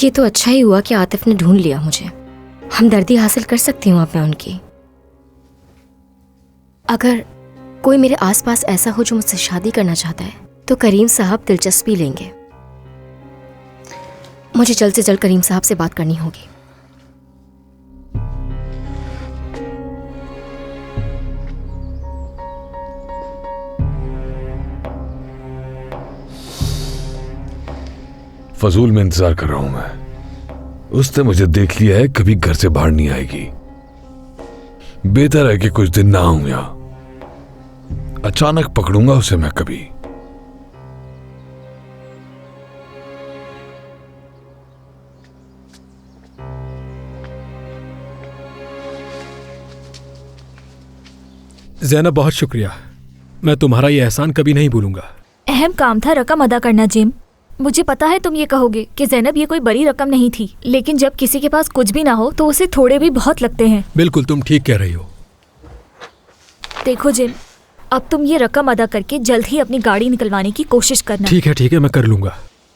ये तो अच्छा ही हुआ कि आतिफ ने ढूंढ लिया मुझे। हमदर्दी हासिल कर सकती हूँ अब मैं उनकी। अगर कोई मेरे आसपास ऐसा हो जो मुझसे शादी करना चाहता है तो करीम साहब दिलचस्पी लेंगे। मुझे जल्द से जल्द करीम साहब से बात करनी होगी। फजूल में इंतजार कर रहा हूं मैं। उसने मुझे देख लिया है, कभी घर से बाहर नहीं आएगी। बेहतर है कि कुछ दिन ना आऊं यहां। अचानक पकड़ूंगा उसे मैं कभी। ज़ैनब, बहुत शुक्रिया। मैं तुम्हारा ये एहसान कभी नहीं भूलूंगा। अहम काम था रकम अदा करना जिम। मुझे पता है तुम ये कहोगे कि ज़ैनब ये कोई बड़ी रकम नहीं थी, लेकिन जब किसी के पास कुछ भी ना हो तो उसे थोड़े भी बहुत लगते हैं। बिल्कुल, तुम ठीक कह रही हो। देखो जिम, अब तुम ये रकम अदा करके जल्द ही अपनी गाड़ी निकलवाने की कोशिश करना। ठीक है, मैं कर लूंगा।